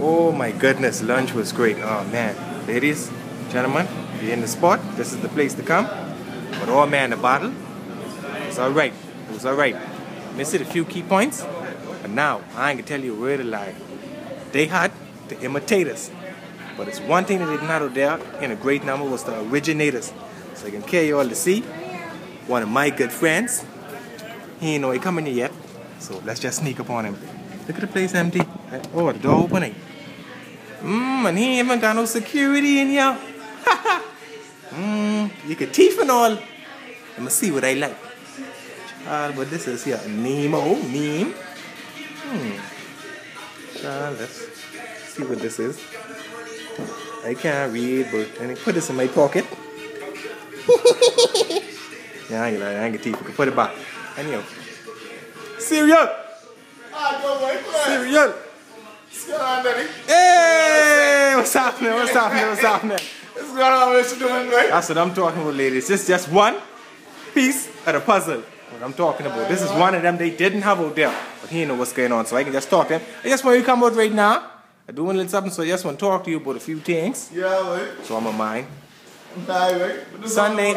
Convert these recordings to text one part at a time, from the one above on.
Oh my goodness, lunch was great. Oh man, ladies, gentlemen, if you're in the spot, this is the place to come. But oh man, the bottle, it's alright. It was alright. Missed a few key points, but now I ain't gonna tell you where to lie. They had the imitators, but it's one thing that they did not out there in a great number was the originators. So I can carry you all to see one of my good friends. He ain't know he coming here yet, so let's just sneak up on him. Look at the place empty. Oh, the door opening. And he ain't even got no security in here. You could teeth and all. Let me see what I like. But this is here. Nemo, meme. Let's see what this is. I can't read, but let me put this in my pocket. Yeah, I ain't gonna teeth. You can put it back. Anyhow. Cyril! Cyril! What's going on, Daddy? Hey! What's happening? What's happening? What's happening? What's going on? What you doing, right? That's what I'm talking about, ladies. This is just one piece of the puzzle. What I'm talking about. This is one of them they didn't have out there. But he know what's going on, so I can just talk to him. I just want you to come out right now. I'm doing a little something, so I just want to talk to you about a few things. Yeah, right. So I'm a mind. Right. Sunday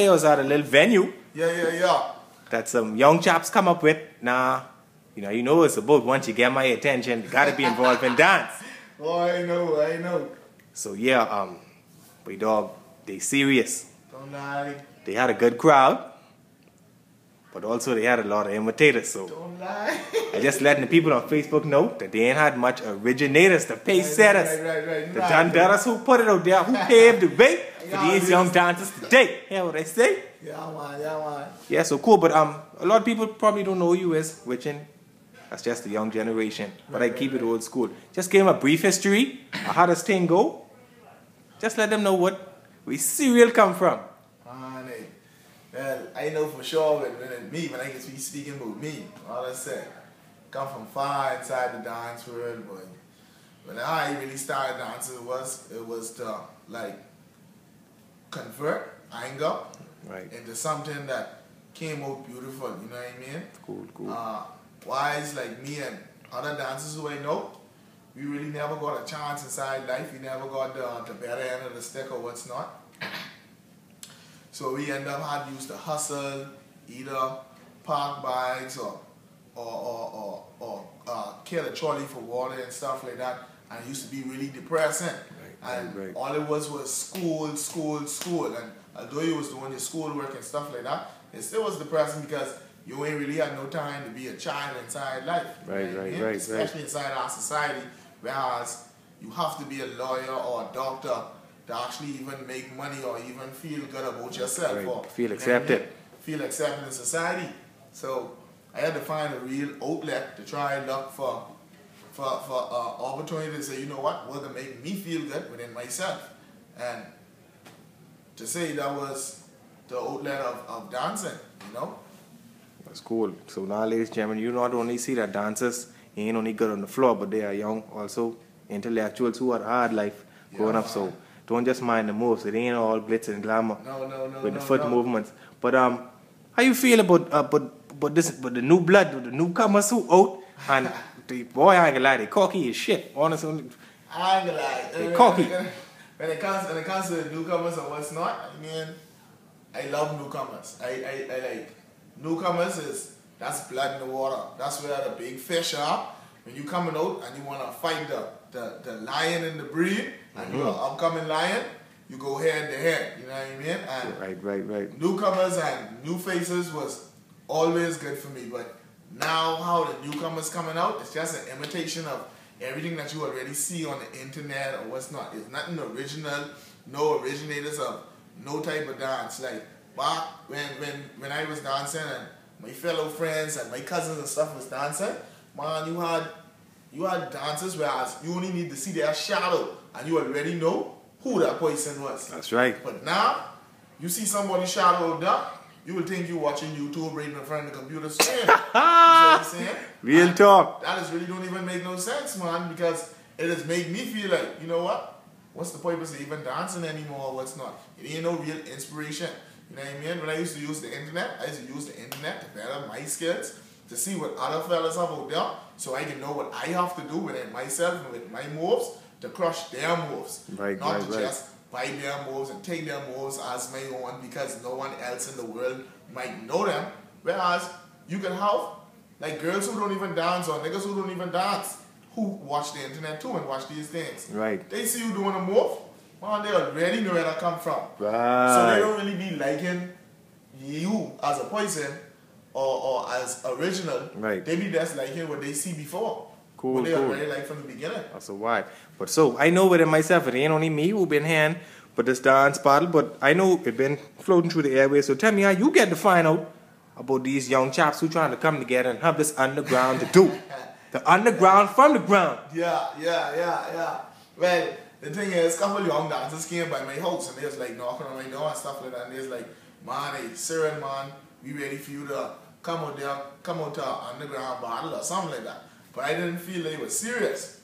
I was at a little venue. Yeah. That some young chaps come up with. Nah, you know it's about once you get my attention, you gotta be involved in dance. Oh, I know. So yeah, my dog, they serious. Don't lie. They had a good crowd, but also they had a lot of imitators. So Don't lie. I just letting the people on Facebook know that they ain't had much originators, the pace setters, Right. the danders who put it out there, who paved the way for these young dancers today. Hear what I say? Yeah, man. Yeah, so cool. But a lot of people probably don't know who you is, that's just the young generation. But I keep it old school. Just give them a brief history of how this thing go. Just let them know where Cyril come from. Well, I know for sure when I get to be speaking about me, all I said, come from far inside the dance world, but when I really started dancing, it was to like convert anger into something that came out beautiful, you know what I mean? Cool. Wise like me and other dancers who I know, we really never got a chance inside life. We never got the better end of the stick or what's not. So we end up had used to hustle, either park bikes or kill a trolley for water and stuff like that. And it used to be really depressing. Right. All it was school. And although you was doing your schoolwork and stuff like that, it still was depressing because you ain't really had no time to be a child inside life. Right. Especially inside our society, whereas you have to be a lawyer or a doctor to actually even make money or even feel good about yourself. Right. Or feel accepted. Feel accepted in society. So I had to find a real outlet to try and look for opportunity to say, you know what to make me feel good within myself. And to say that was the outlet of dancing, That's cool. So now, ladies and gentlemen, you not only see that dancers ain't only good on the floor, but they are young, also intellectuals who had a hard life growing up. So don't just mind the moves. It ain't all glitz and glamour with the foot movements. But how you feel about the new blood, the newcomers who out and the boy, I ain't gonna lie, they cocky as shit. Honestly, I ain't gonna lie. They cocky. When it comes to the newcomers and what's not, I mean, I love newcomers. I like newcomers. That's blood in the water. That's where the big fish are. When you coming out and you wanna fight the lion in the breed, and you're an upcoming lion, you go head to head. You know what I mean? And right. Newcomers and new faces was always good for me, but now how the newcomers coming out, it's just an imitation of everything that you already see on the internet or what's not. It's nothing original, no originators of no type of dance. Like back when I was dancing and my fellow friends and my cousins and stuff was dancing, man, you had dancers whereas you only need to see their shadow and you already know who that person was. That's right. But now, you see somebody's shadow there, you will think you're watching YouTube right in front of the computer screen. You know what I'm saying? Real talk. That is really don't even make no sense, man, because it has made me feel like, you know what? What's the purpose of even dancing anymore or what's not? It ain't no real inspiration. You know what I mean? When I used to use the internet, I used to use the internet to better my skills, to see what other fellas have out there, so I can know what I have to do within myself and with my moves to crush their moves. Not to just buy their moves and take their moves as my own because no one else in the world might know them. Whereas you can have like girls who don't even dance or niggas who don't even dance who watch the internet too and watch these things. They see you doing a move, man, they already know where that come from. So they don't really be liking you as a person or as original. They be just liking what they see before. What they already like from the beginning. That's a why. But so I know within myself, it ain't only me who been hand but this dance battle, but I know it been floating through the airways. So tell me how you get to find out about these young chaps who trying to come together and have this underground to do. The underground from the ground. Yeah. Well, the thing is, a couple of young dancers came by my house and they was like knocking on my door and stuff like that. And they was like, man, hey, Cyril, man, we ready for you to come out there, come out to an underground battle or something like that. But I didn't feel they were serious.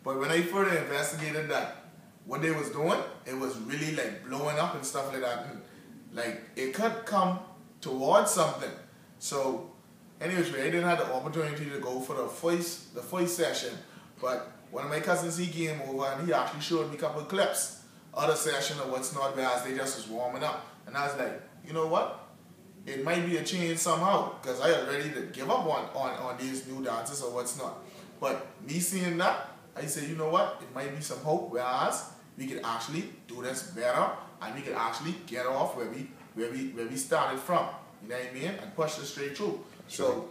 But when I further investigated that, what they was doing, it was really like blowing up and stuff like that. And like it could come towards something. So anyways, I didn't have the opportunity to go for the first session. But one of my cousins, he came over and he actually showed me a couple of clips. Other session or what's not, whereas they just was warming up. And I was like, you know what? It might be a change somehow, because I already to give up on these new dances or what's not. But me seeing that, I said, you know what? It might be some hope, whereas we could actually do this better and we could actually get off where we started from. You know what I mean? And push this straight through. So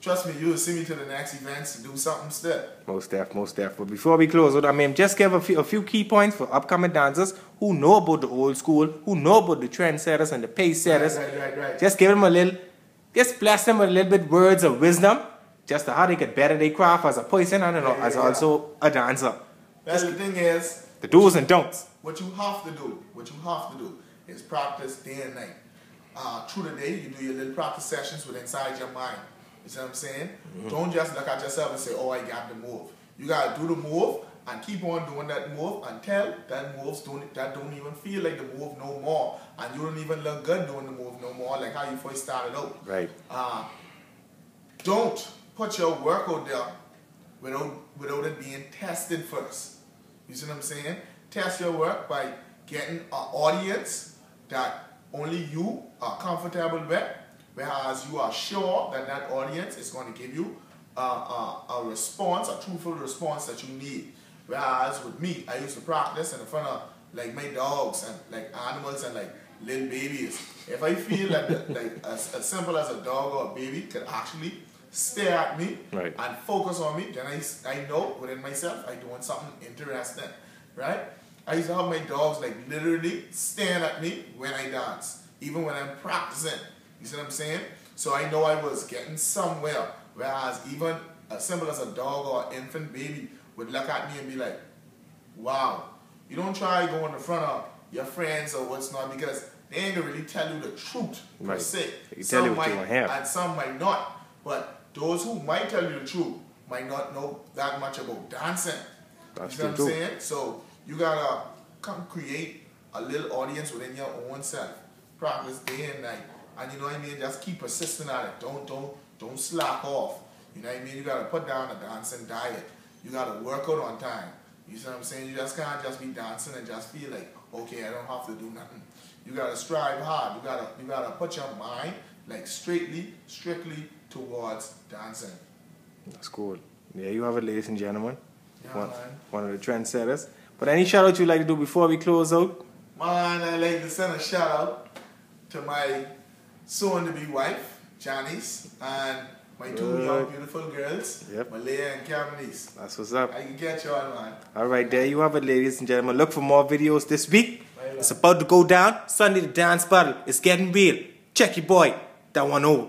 trust me, you will see me to the next events to do something still. Most def. But before we close out, I mean, just give a few key points for upcoming dancers who know about the old school, who know about the trendsetters and the pace setters. Right. Just give them a little, just bless them with a little bit words of wisdom, just to how they get better their craft as a person and as also a dancer. Well, the thing is, the do's and don'ts. What you have to do is practice day and night. Through the day, you do your little practice sessions with inside your mind. You see what I'm saying? Don't just look at yourself and say, oh, I got the move. You got to do the move and keep on doing that move until that don't even feel like the move no more. And you don't even look good doing the move no more, like how you first started out. Don't put your work out there without it being tested first. You see what I'm saying? Test your work by getting an audience that only you are comfortable with, whereas you are sure that audience is going to give you a response, a truthful response that you need. Whereas with me, I used to practice in front of like my dogs and like animals and like little babies. If I feel that like as simple as a dog or a baby could actually stare at me and focus on me, then I know within myself I'm doing something interesting, right? I used to have my dogs like literally staring at me when I dance, even when I'm practicing. You see what I'm saying? So I know I was getting somewhere, whereas even as simple as a dog or infant baby would look at me and be like, wow. You don't try going in front of your friends or what's not, because they ain't gonna really tell you the truth per se. Some might and some might not. But those who might tell you the truth might not know that much about dancing. You see what I'm saying? So you gotta come create a little audience within your own self. Practice day and night. And you know what I mean? Just keep persisting at it. Don't slack off. You know what I mean? You gotta put down a dancing diet. You gotta work out on time. You see what I'm saying? You just can't just be dancing and just feel like, okay, I don't have to do nothing. You gotta strive hard. You gotta put your mind like strictly towards dancing. That's cool. Yeah, you have it, ladies and gentlemen. Yeah, one of the trendsetters. But any shout out you'd like to do before we close out? Man, I'd like to send a shout out to my soon-to-be wife, Janice, and my two young beautiful girls, Malaya and Cameronese. That's what's up. I can get you on, man. Alright, there you have it, ladies and gentlemen. Look for more videos this week. It's about to go down. Sunday the dance battle. It's getting real. Check your boy. That one over.